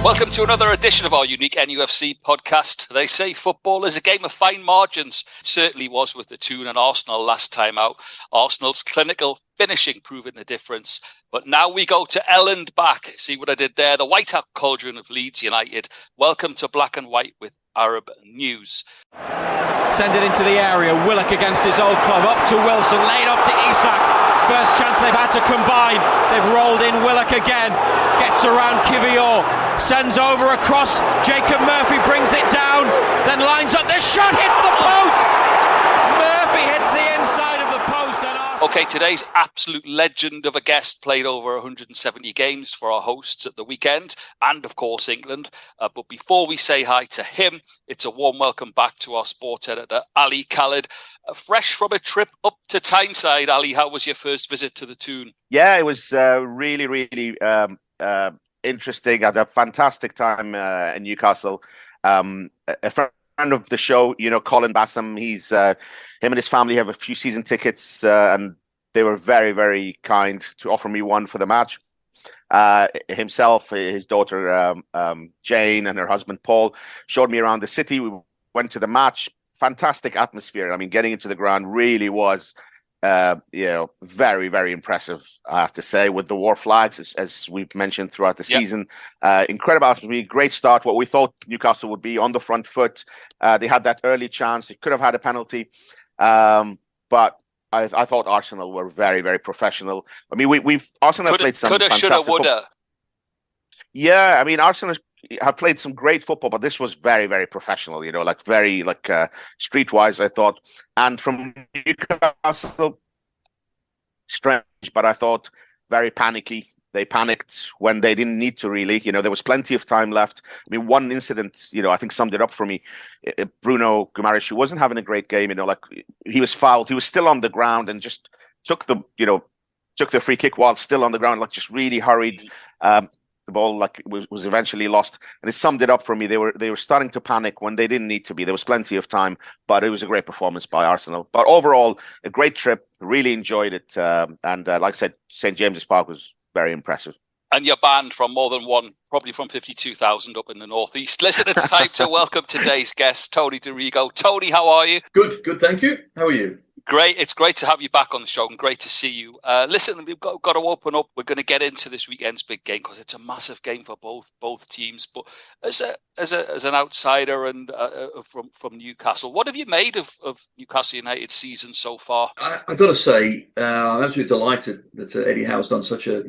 Welcome to another edition of our unique NUFC podcast. They say football is a game of fine margins. It certainly was with the Toon and Arsenal last time out. Arsenal's clinical finishing proving the difference. But now we go to Elland back. See what I did there? The white-hot cauldron of Leeds United. Welcome to Black and White with Arab News. Send it into the area. Willock against his old club. Up to Wilson. Laid off to Isak. First chance they've had to combine. They've rolled in Willock again. Gets around Kivior. Sends over across. Jacob Murphy brings it down. Then lines up. The shot hits the post. Murphy hits the inside of the post. Okay, today's absolute legend of a guest played over 170 games for our hosts at the weekend and, of course, England. But before we say hi to him, it's a warm welcome back to our sport editor, Ali Khaled. Fresh from a trip up to Tyneside, Ali, how was your first visit to the Toon? Yeah, it was really interesting. I had a fantastic time in Newcastle. A friend of the show, Colin Bassam, him and his family have a few season tickets, and they were very, very kind to offer me one for the match. Himself, his daughter Jane, and her husband Paul showed me around the city. We went to the match. Fantastic atmosphere. I mean, getting into the ground really was, very, very impressive, I have to say, with the war flags, as we've mentioned throughout the season. Incredible atmosphere, great start. What we thought Newcastle would be on the front foot. They had that early chance. They could have had a penalty. But I thought Arsenal were very, very professional. I mean, Arsenal played some coulda, shoulda, woulda. Yeah, I mean, Arsenal have played some great football, but this was very, very professional, very streetwise, I thought. And from Newcastle, strange, but I thought very panicky. They panicked when they didn't need to, really. There was plenty of time left. I mean, one incident, I think summed it up for me. Bruno Guimaraes, who wasn't having a great game, he was fouled. He was still on the ground and just took the free kick while still on the ground, just really hurried. The ball was eventually lost, and it summed it up for me. They were starting to panic when they didn't need to be. There was plenty of time, but it was a great performance by Arsenal. But overall, a great trip. Really enjoyed it, and like I said, St James's Park was very impressive. And you're banned from more than one, probably from 52,000 up in the northeast. Listen, it's time to welcome today's guest, Tony Dorigo. Tony, how are you? Good, thank you. How are you? Great. It's great to have you back on the show and great to see you. Listen, we've got to open up. We're going to get into this weekend's big game because it's a massive game for both teams. But as an outsider and from Newcastle, what have you made of Newcastle United's season so far? I've got to say, I'm absolutely delighted that Eddie Howe has done such a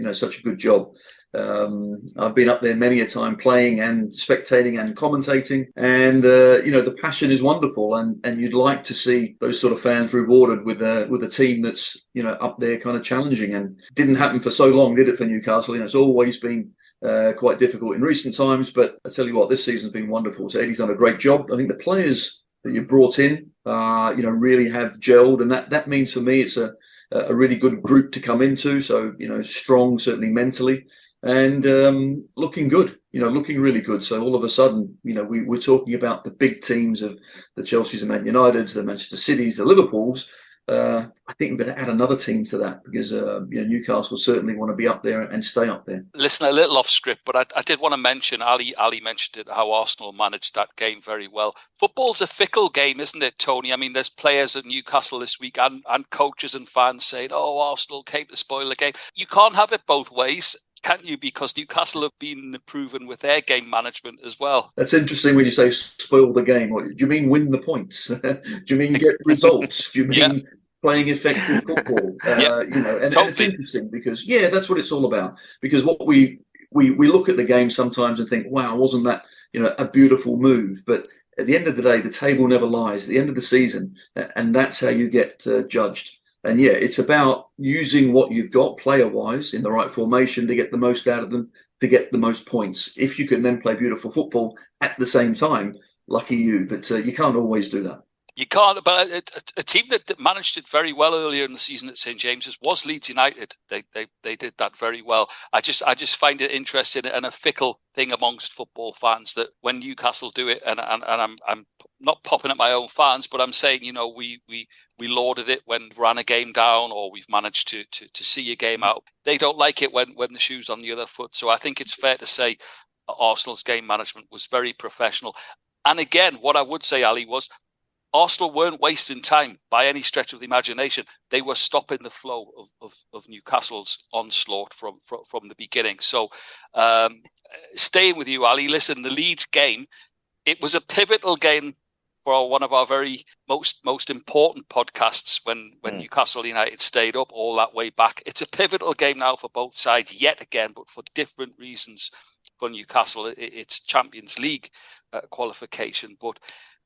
good job. I've been up there many a time playing and spectating and commentating, and the passion is wonderful, and you'd like to see those sort of fans rewarded with a team that's up there kind of challenging. And it didn't happen for so long, did it, for Newcastle? It's always been quite difficult in recent times, but I tell you what, this season's been wonderful. So Eddie's done a great job. I think the players that you brought in really have gelled, and that means for me it's a really good group to come into. So strong, certainly mentally. And looking good, looking really good. So all of a sudden, we're talking about the big teams of the Chelseas and Man Uniteds, the Manchester Cities, the Liverpools. I think we're going to add another team to that because Newcastle certainly want to be up there and stay up there. Listen, a little off script, but I did want to mention, Ali mentioned it, how Arsenal managed that game very well. Football's a fickle game, isn't it, Tony? I mean, there's players at Newcastle this week and coaches and fans saying, oh, Arsenal came to spoil the game. You can't have it both ways, can't you? Because Newcastle have been proven with their game management as well. That's interesting when you say spoil the game. What, do you mean win the points? Do you mean get results? Do you mean playing effective football? And it's interesting because, that's what it's all about. Because what we look at the game sometimes and think, wow, wasn't that a beautiful move? But at the end of the day, the table never lies. At the end of the season, and that's how you get judged. And it's about using what you've got player-wise in the right formation to get the most out of them, to get the most points. If you can then play beautiful football at the same time, lucky you. But you can't always do that. You can't, but a team that managed it very well earlier in the season at St James's was Leeds United. They did that very well. I just find it interesting and a fickle thing amongst football fans that when Newcastle do it, and I'm not popping at my own fans, but I'm saying we lauded it when we ran a game down or we've managed to see a game out. They don't like it when the shoe's on the other foot. So I think it's fair to say Arsenal's game management was very professional. And again, what I would say, Ali, was Arsenal weren't wasting time by any stretch of the imagination. They were stopping the flow of Newcastle's onslaught from the beginning. So staying with you, Ali, listen, the Leeds game, it was a pivotal game for one of our very most important podcasts when Newcastle United stayed up all that way back. It's a pivotal game now for both sides yet again, but for different reasons. For Newcastle, it's Champions League qualification, but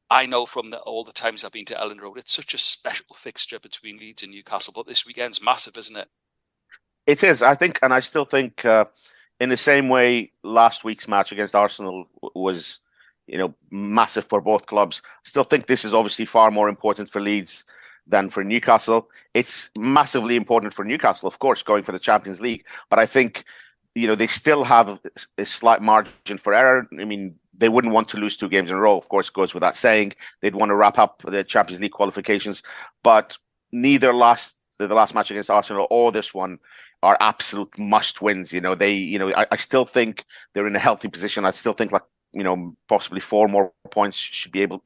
I know from all the times I've been to Ellen Road, it's such a special fixture between Leeds and Newcastle. But this weekend's massive, isn't it? It is, I think, and I still think in the same way last week's match against Arsenal was, massive for both clubs. I still think this is obviously far more important for Leeds than for Newcastle. It's massively important for Newcastle, of course, going for the Champions League. But I think, they still have a slight margin for error. I mean, they wouldn't want to lose 2 games in a row, of course, goes without saying. They'd want to wrap up the Champions League qualifications. But neither the last match against Arsenal or this one are absolute must-wins. I still think they're in a healthy position. I still think possibly 4 more points should be able,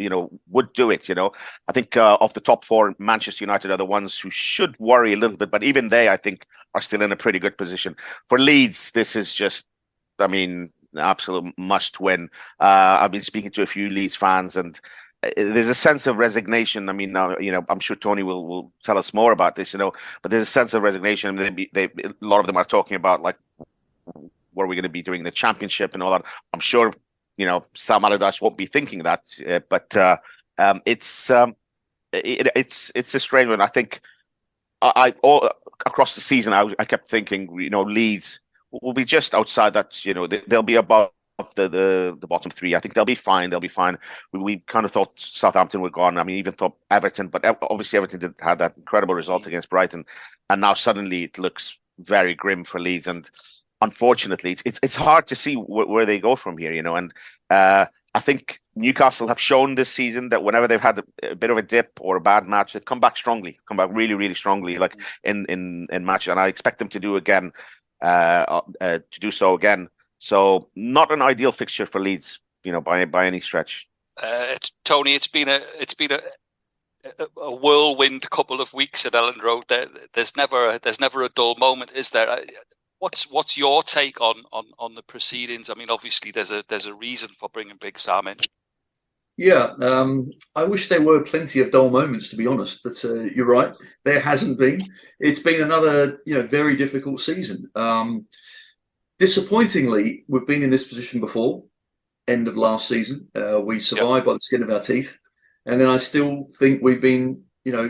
would do it. I think of the top 4, Manchester United are the ones who should worry a little bit, but even they, I think, are still in a pretty good position. For Leeds, this is just, absolute must win. I've been speaking to a few Leeds fans, and there's a sense of resignation. I mean, I'm sure Tony will tell us more about this, but there's a sense of resignation. A lot of them are talking about, like, what are we going to be doing in the Championship and all that. I'm sure, Sam Allardyce won't be thinking that, but it's a strange one. I think all across the season, I kept thinking, Leeds will be just outside that. They'll be above the bottom 3. I think they'll be fine. We kind of thought Southampton were gone. I mean, even thought Everton, but obviously Everton had that incredible result against Brighton, and now suddenly it looks very grim for Leeds. And unfortunately, it's hard to see where they go from here, And I think Newcastle have shown this season that whenever they've had a bit of a dip or a bad match, they come back really, really strongly, like in matches. And I expect them to do again, to do so again. So not an ideal fixture for Leeds, by any stretch. Tony, it's been a whirlwind couple of weeks at Ellen Road. There's never a dull moment, is there? What's your take on the proceedings? I mean, obviously there's a reason for bringing Big Sam in. Yeah, I wish there were plenty of dull moments, to be honest. But you're right, there hasn't been. It's been another, very difficult season. Disappointingly, we've been in this position before. End of last season, we survived by the skin of our teeth, and then I still think we've been,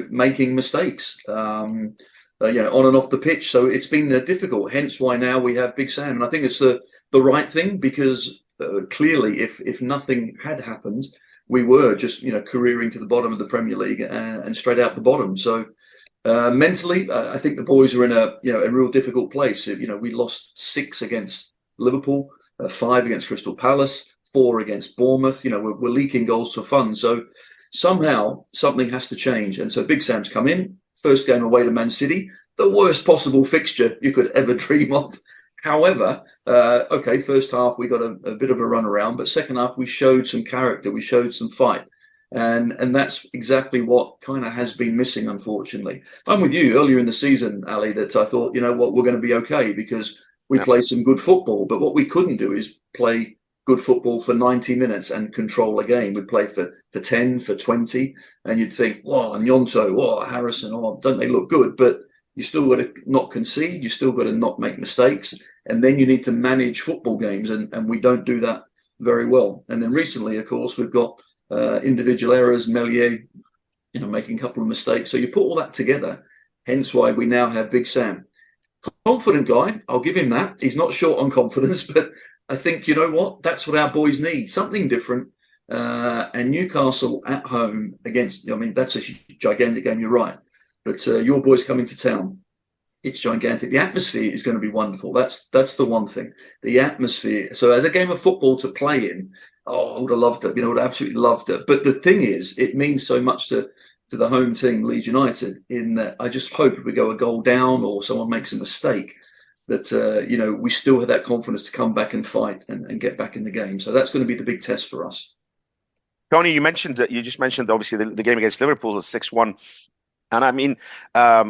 making mistakes. On and off the pitch. So it's been difficult. Hence why now we have Big Sam. And I think it's the right thing, because clearly if nothing had happened, we were just, careering to the bottom of the Premier League and straight out the bottom. So mentally, I think the boys are in a real difficult place. We lost 6 against Liverpool, 5 against Crystal Palace, 4 against Bournemouth. We're leaking goals for fun. So somehow something has to change. And so Big Sam's come in. First game away to Man City, the worst possible fixture you could ever dream of. However, first half we got a bit of a run around, but second half we showed some character, we showed some fight. And that's exactly what kind of has been missing, unfortunately. I'm with you earlier in the season, Ali, that I thought, we're going to be okay because we play some good football. But what we couldn't do is play good football for 90 minutes and control a game. We'd play for 10, for 20, and you'd think, Nyonto, Harrison, don't they look good? But you still got to not concede, you still got to not make mistakes, and then you need to manage football games, and we don't do that very well. And then recently, of course, we've got individual errors, Melier, making a couple of mistakes. So you put all that together, hence why we now have Big Sam. Confident guy, I'll give him that. He's not short on confidence, but I think, that's what our boys need, something different. And Newcastle at home against, that's a gigantic game, you're right. But your boys coming to town, it's gigantic. The atmosphere is going to be wonderful. That's the one thing, the atmosphere. So as a game of football to play in, I would have loved it. I would have absolutely loved it. But the thing is, it means so much to the home team, Leeds United, in that I just hope if we go a goal down or someone makes a mistake, that we still have that confidence to come back and fight and get back in the game. So that's going to be the big test for us. Tony, you just mentioned obviously the game against Liverpool is 6-1. And I mean, as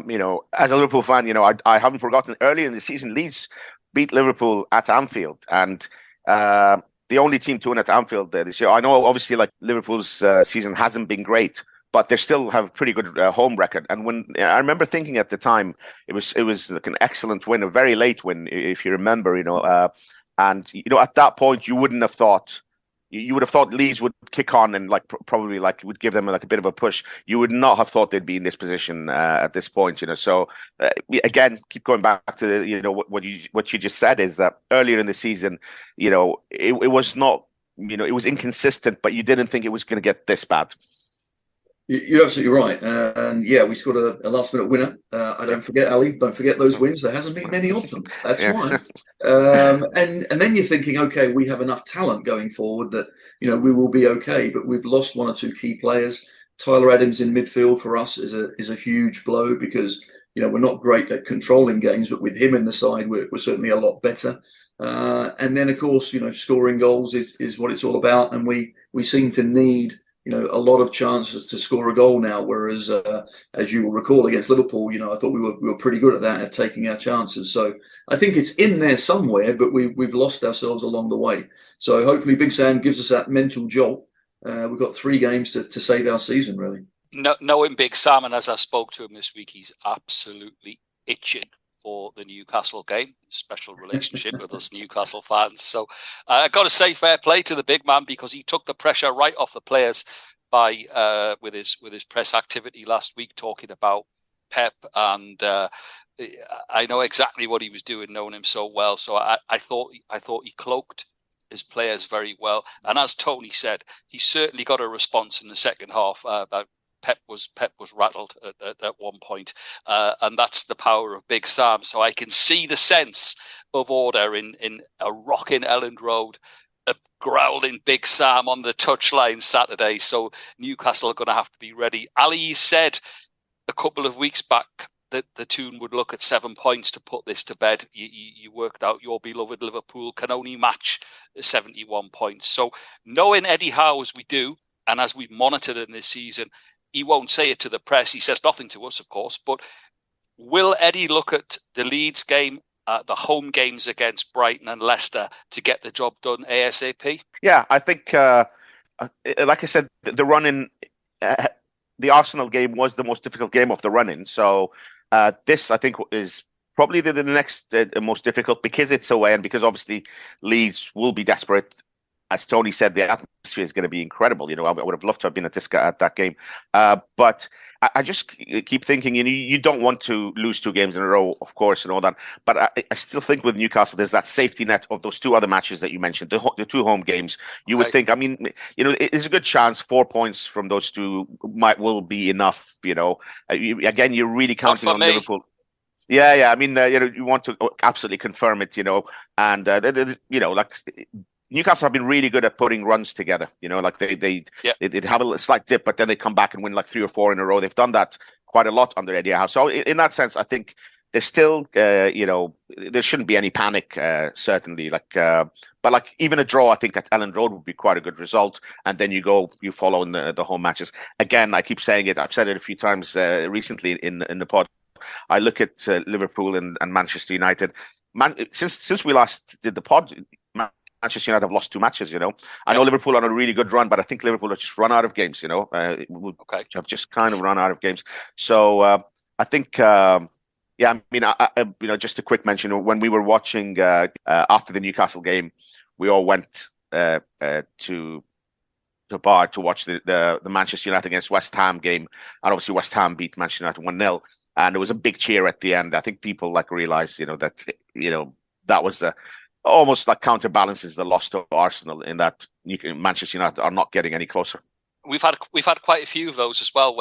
a Liverpool fan, I haven't forgotten earlier in the season, Leeds beat Liverpool at Anfield, and the only team to win at Anfield this year. I know, obviously, like Liverpool's season hasn't been great, but they still have a pretty good home record. And when I remember thinking at the time, it was like an excellent win, a very late win, if you remember. And at that point, you wouldn't have thought. You would have thought Leeds would kick on and probably would give them like a bit of a push. You would not have thought they'd be in this position at this point, So again, keep going back to what you just said, is that earlier in the season, it was not, it was inconsistent, but you didn't think it was going to get this bad. You're absolutely right. And yeah, we scored a last minute winner. I don't forget, Ali, don't forget those wins. There hasn't been many of them. That's why. And then you're thinking, okay, we have enough talent going forward that, we will be okay. But we've lost one or two key players. Tyler Adams in midfield for us is a huge blow because, we're not great at controlling games, but with him in the side, we're certainly a lot better. And then, of course, scoring goals is what it's all about. And we seem to need a lot of chances to score a goal now, whereas as you will recall against Liverpool, I thought we were pretty good at that, at taking our chances. So I think it's in there somewhere, but we've lost ourselves along the way. So hopefully Big Sam gives us that mental jolt. We've got 3 games to save our season, really. Knowing Big Sam, and as I spoke to him this week, he's absolutely itching for the Newcastle game. Special relationship with us Newcastle fans. So I got to say fair play to the big man, because he took the pressure right off the players by with his press activity last week, talking about Pep, and I know exactly what he was doing, knowing him so well. So I thought he cloaked his players very well, and as Tony said, he certainly got a response in the second half. About Pep was rattled at one point, and that's the power of Big Sam. So I can see the sense of order in a rocking Elland Road, a growling Big Sam on the touchline Saturday. So Newcastle are going to have to be ready. Ali said a couple of weeks back that the tune would look at 7 points to put this to bed. You worked out your beloved Liverpool can only match 71 points. So knowing Eddie Howe as we do, and as we've monitored in this season, he won't say it to the press. He says nothing to us, of course. But will Eddie look at the Leeds game, the home games against Brighton and Leicester, to get the job done ASAP? Yeah, I think, like I said, the run-in, the Arsenal game was the most difficult game of the run-in. So this, I think, is probably the next most difficult, because it's away and because obviously Leeds will be desperate. As Tony said, the atmosphere is going to be incredible. I would have loved to have been at that game. But I just keep thinking, you don't want to lose 2 games in a row, of course, and all that. But I still think with Newcastle, there's that safety net of those 2 other matches that you mentioned, the 2 home games. You would think, I mean, there's a good chance 4 points from those 2 will be enough. Again, you're really counting on Liverpool. Yeah. I mean, you want to absolutely confirm it, and Newcastle have been really good at putting runs together. They have a slight dip, but then they come back and win like 3 or 4 in a row. They've done that quite a lot under Eddie Howe. So in that sense, I think there's still, there shouldn't be any panic, certainly. But even a draw, I think at Elland Road would be quite a good result. And then you follow in the home matches. Again, I keep saying it. I've said it a few times recently in the pod. I look at Liverpool and Manchester United. Since we last did the pod, Manchester United have lost 2 matches, I know Liverpool are on a really good run, but I think Liverpool have just run out of games, have just kind of run out of games. So I think, just a quick mention, when we were watching after the Newcastle game, we all went to the bar to watch the Manchester United against West Ham game. And obviously West Ham beat Manchester United 1-0. And there was a big cheer at the end. I think people realized, that was almost counterbalances the loss to Arsenal, in that Manchester United are not getting any closer. We've had quite a few of those as well.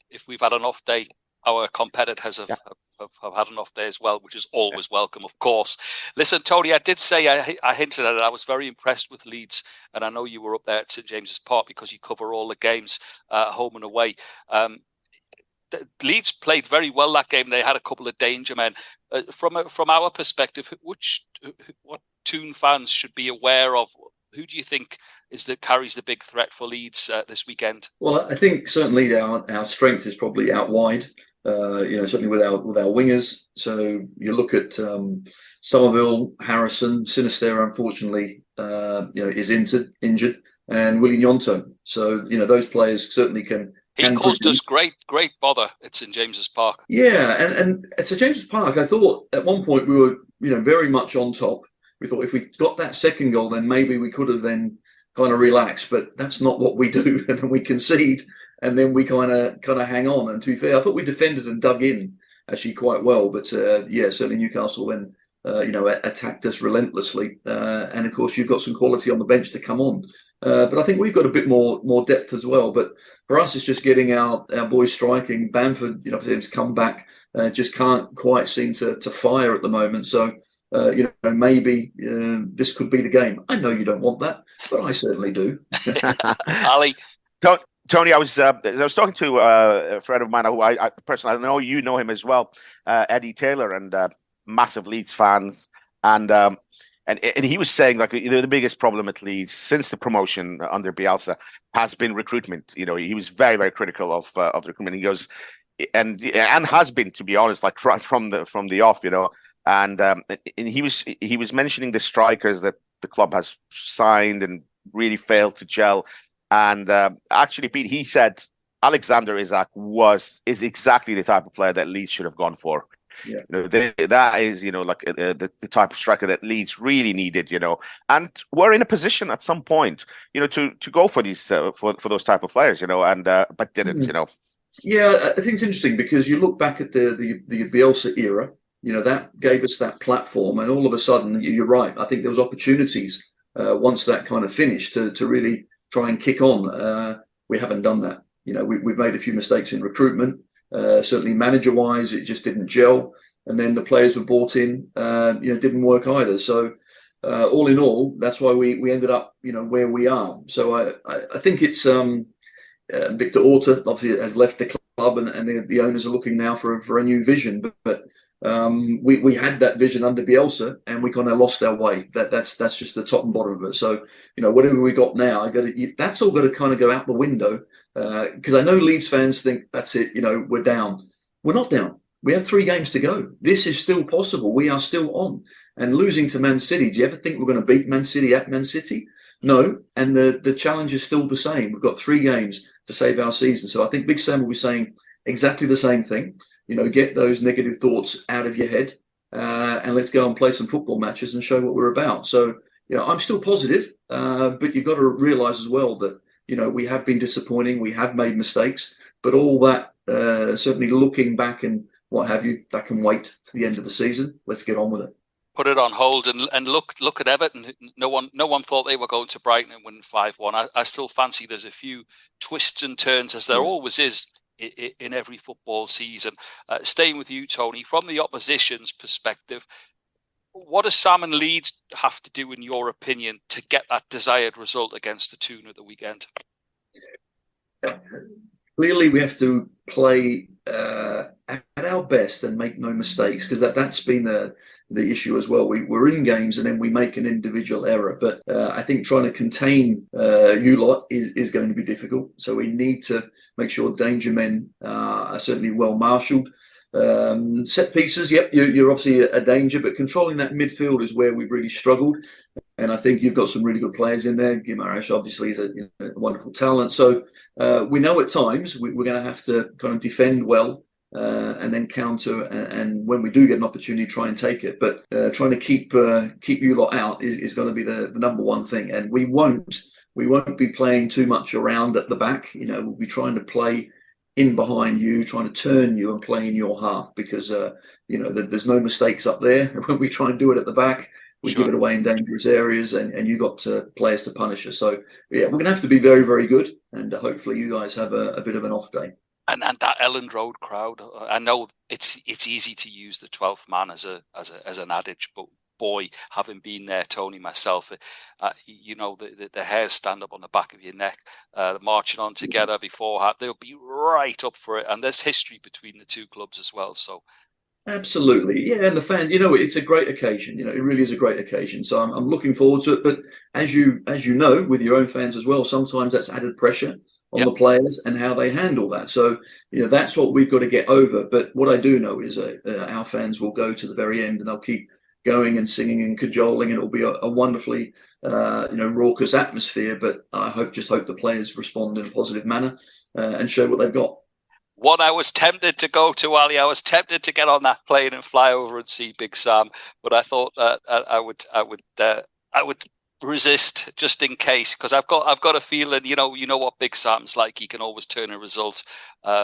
If we've had an off day, our competitors have had an off day as well, which is always welcome, of course. Listen, Tony, I did say, I hinted at it, I was very impressed with Leeds, and I know you were up there at St James's Park because you cover all the games home and away. Leeds played very well that game. They had a couple of danger men. From our perspective, what Toon fans should be aware of? Who do you think carries the big threat for Leeds this weekend? Well, I think certainly our strength is probably out wide. Certainly with our wingers. So you look at Somerville, Harrison, Sinister, unfortunately, is injured, and Willie Nyonto. So those players certainly can. He caused us great bother at St James's Park. Yeah, and at St James's Park, I thought at one point we were very much on top. We thought if we got that second goal, then maybe we could have then kind of relaxed. But that's not what we do, and we concede. And then we kind of hang on. And to be fair, I thought we defended and dug in actually quite well. But certainly Newcastle then attacked us relentlessly. And of course, you've got some quality on the bench to come on. But I think we've got a bit more depth as well. But for us, it's just getting our boys striking. Bamford, for him to come back, just can't quite seem to fire at the moment. So maybe this could be the game. I know you don't want that, but I certainly do. Ali. Tony, I was talking to a friend of mine who I personally, I know you know him as well, Eddie Taylor, and massive Leeds fans, and he was saying the biggest problem at Leeds since the promotion under Bielsa has been recruitment. He was very, very critical of recruitment. He goes and has been, to be honest, from the off, and he was mentioning the strikers that the club has signed and really failed to gel. And actually, Pete, he said Alexander Isak is exactly the type of player that Leeds should have gone for. Yeah. That is, the type of striker that Leeds really needed, and we're in a position at some point, to go for these for those type of players, but didn't, Yeah, I think it's interesting because you look back at the Bielsa era, that gave us that platform, and all of a sudden, you're right. I think there was opportunities once that kind of finished to really try and kick on. We haven't done that. We've made a few mistakes in recruitment. Certainly manager-wise, it just didn't gel. And then the players were bought in, didn't work either. So all in all, that's why we ended up, where we are. So I think it's Victor Orta obviously has left the club, and the owners are looking now for a new vision. But we had that vision under Bielsa, and we kind of lost our way. That's just the top and bottom of it. So whatever we got now, that's all got to kind of go out the window, because I know Leeds fans think that's it. We're down. We're not down. We have 3 games to go. This is still possible. We are still on. And losing to Man City, do you ever think we're going to beat Man City at Man City? No. And the challenge is still the same. We've got 3 games to save our season. So I think Big Sam will be saying exactly the same thing. Get those negative thoughts out of your head, and let's go and play some football matches and show what we're about. So, I'm still positive, but you've got to realise as well that, we have been disappointing. We have made mistakes, but all that, certainly looking back and what have you, that can wait to the end of the season. Let's get on with it. Put it on hold and look at Everton. No one thought they were going to Brighton and win 5-1. I still fancy there's a few twists and turns, as there always is in every football season. Staying with you, Tony, from the opposition's perspective, what does Sam and Leeds have to do, in your opinion, to get that desired result against the Toon at the weekend? Clearly, we have to play at our best and make no mistakes, because that's been the issue as well. We're in games and then we make an individual error. But I think trying to contain you lot is going to be difficult. So we need to make sure danger men are certainly well marshalled. Set pieces, yep, you're obviously a danger, but controlling that midfield is where we've really struggled. And I think you've got some really good players in there. Guimaraes obviously is a wonderful talent. So we know at times we're going to have to kind of defend well and then counter. And when we do get an opportunity, try and take it. But trying to keep you lot out is going to be the number one thing. And we won't be playing too much around at the back. We'll be trying to play in behind you, trying to turn you and play in your half, because there's no mistakes up there. When we try and do it at the back, we give it away in dangerous areas, and you got players to punish us. So yeah, we're going to have to be very, very good, and hopefully you guys have a bit of an off day. And that Elland Road crowd, I know it's easy to use the 12th man as an adage, but boy, having been there, Tony, myself, the hairs stand up on the back of your neck, marching on together beforehand. They'll be right up for it. And there's history between the two clubs as well. So. Absolutely, yeah, and the fans, it's a great occasion. It really is a great occasion. So I'm looking forward to it. But as you know, with your own fans as well, sometimes that's added pressure on the players and how they handle that. So that's what we've got to get over. But what I do know is our fans will go to the very end, and they'll keep going and singing and cajoling, and it'll be a wonderfully raucous atmosphere. But I hope the players respond in a positive manner and show what they've got. One I was tempted to go to, Ali. I was tempted to get on that plane and fly over and see Big Sam, but I thought I would resist just in case, because I've got a feeling, you know what Big Sam's like. He can always turn a result.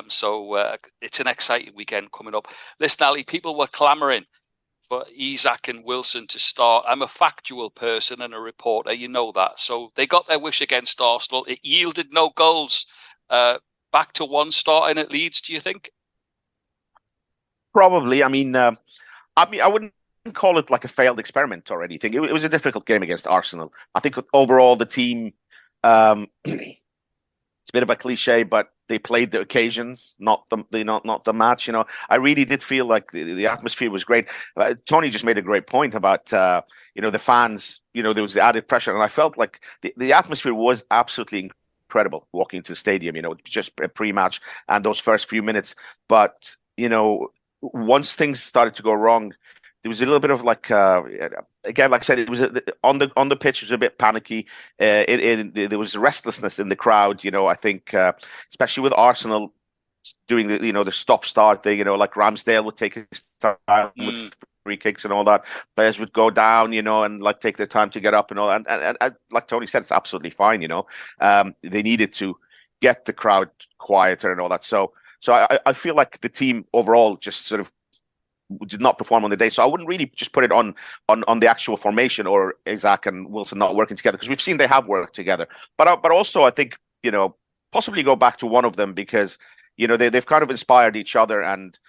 So it's an exciting weekend coming up. Listen, Ali, people were clamouring for Isak and Wilson to start. I'm a factual person and a reporter, you know that. So they got their wish against Arsenal. It yielded no goals. Back to one starting at Leeds, do you think? Probably. I wouldn't call it like a failed experiment or anything. It was a difficult game against Arsenal. I think overall the team, it's a bit of a cliche, but they played the occasion, not the match. I really did feel like the atmosphere was great. Tony just made a great point about the fans. There was the added pressure, and I felt like the atmosphere was absolutely incredible walking to the stadium, just a pre-match and those first few minutes. But, once things started to go wrong, there was a little bit of again, like I said, it was on the pitch, it was a bit panicky. There was restlessness in the crowd, I think, especially with Arsenal doing the stop-start thing, like Ramsdale would take his time with free kicks and all that. Players would go down, and take their time to get up and all. And like Tony said, it's absolutely fine. They needed to get the crowd quieter and all that. So I feel like the team overall just sort of did not perform on the day. So I wouldn't really just put it on the actual formation or Isak and Wilson not working together, because we've seen they have worked together. But also I think possibly go back to one of them, because they've kind of inspired each other, and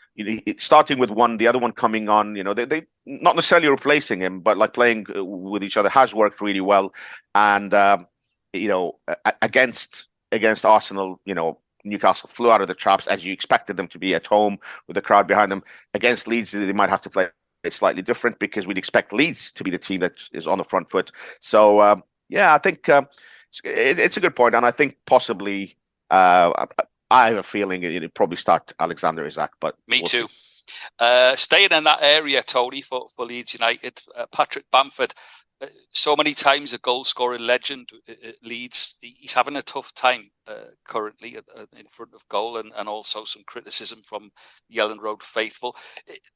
starting with one, the other one coming on, they not necessarily replacing him, but playing with each other has worked really well. And against Arsenal, Newcastle flew out of the traps as you expected them to be at home with the crowd behind them. Against Leeds, they might have to play slightly different, because we'd expect Leeds to be the team that is on the front foot. So I think it's a good point, and I think possibly. I have a feeling it'll probably start Alexander Isak, but me we'll too. See. Staying in that area, Tony, for Leeds United, Patrick Bamford, so many times a goal-scoring legend at Leeds. He's having a tough time currently in front of goal, and also some criticism from the Ellen Road faithful.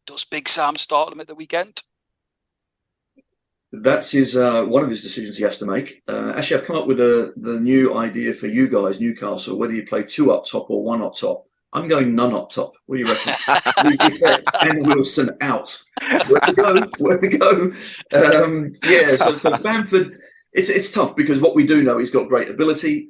Does Big Sam start him at the weekend? That's one of his decisions he has to make. Actually, I've come up with the new idea for you guys, Newcastle, whether you play two up top or one up top. I'm going none up top. What do you reckon? And Wilson out. Where to go? So Bamford, it's tough, because what we do know, he's got great ability.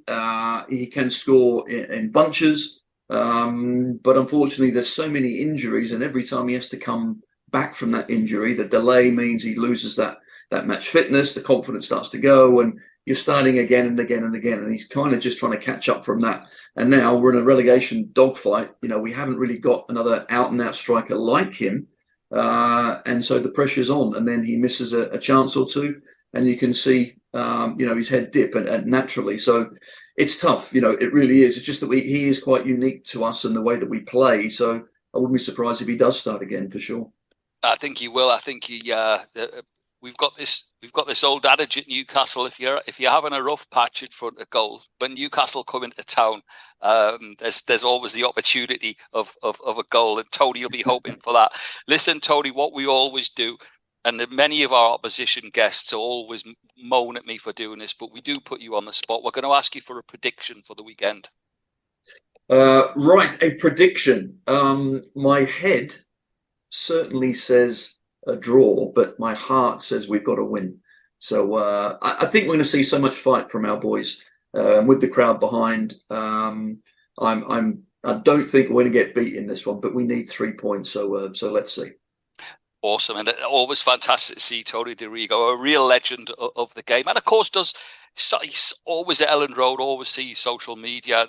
He can score in bunches. But unfortunately, there's so many injuries, and every time he has to come back from that injury, the delay means he loses that match fitness, the confidence starts to go, and you're starting again and again and again. And he's kind of just trying to catch up from that. And now we're in a relegation dogfight. We haven't really got another out-and-out striker like him. And so the pressure's on. And then he misses a chance or two, and you can see, his head dip and naturally. So it's tough. It really is. It's just that he is quite unique to us in the way that we play. So I wouldn't be surprised if he does start again, for sure. I think he will. I think he. We've got this old adage at Newcastle: if you're having a rough patch in front of goal, when Newcastle come into town, there's always the opportunity of a goal, and Tony will be hoping for that. Listen, Tony, what we always do, and many of our opposition guests always moan at me for doing this, but we do put you on the spot. We're going to ask you for a prediction for the weekend. Right, a prediction. My head certainly says a draw, but my heart says we've got to win. So I think we're going to see so much fight from our boys with the crowd behind. I don't think we're going to get beat in this one, but we need 3 points. So let's see. Awesome, and always fantastic to see Tony Dorigo, a real legend of the game, and of course he's always at Ellen Road, always sees social media.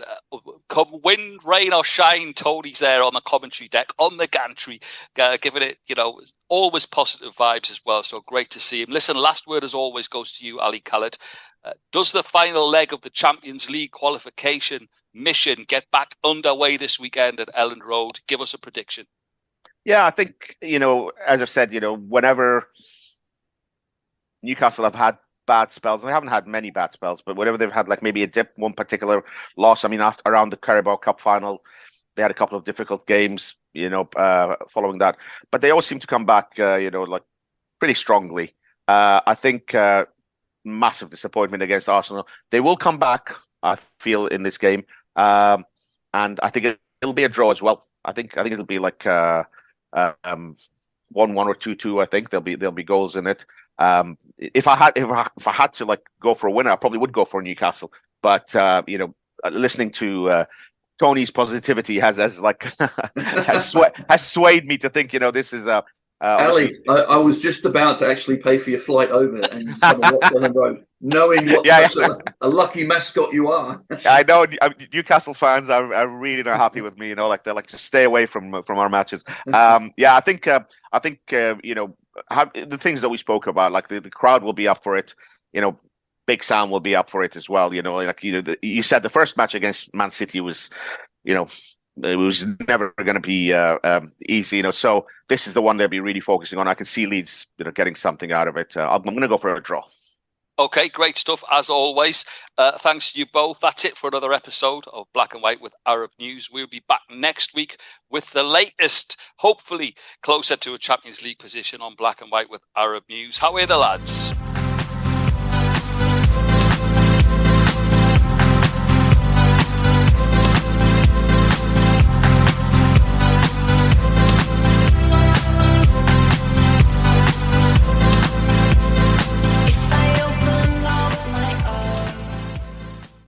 Come wind, rain or shine, Tony's there on the commentary deck, on the gantry, giving it, always positive vibes as well. So great to see him. Listen, last word as always goes to you, Ali Khaled. Does the final leg of the Champions League qualification mission get back underway this weekend at Ellen Road? Give us a prediction. Yeah, I think, as I said, whenever Newcastle have had bad spells, and they haven't had many bad spells, but whenever they've had like maybe a dip, one particular loss, I mean, around the Carabao Cup final, they had a couple of difficult games, following that, but they always seem to come back, like pretty strongly. I think massive disappointment against Arsenal. They will come back, I feel, in this game, and I think it'll be a draw as well. I think it'll be like 1-1 or 2-2. I think there'll be goals in it. If I had to like go for a winner, I probably would go for Newcastle. But listening to Tony's positivity has swayed me to think this is Ali, I was just about to actually pay for your flight over and come and watch Ellen Road, knowing what a lucky mascot you are. I know Newcastle fans are really not happy with me. Like they're like, just stay away from our matches. I think the things that we spoke about, like the crowd will be up for it. Big Sam will be up for it as well. You said the first match against Man City was, it was never going to be easy, So this is the one they'll be really focusing on. I can see Leeds, getting something out of it. I'm going to go for a draw. Okay, great stuff as always. Thanks to you both. That's it for another episode of Black and White with Arab News. We'll be back next week with the latest, hopefully closer to a Champions League position on Black and White with Arab News. How are the lads?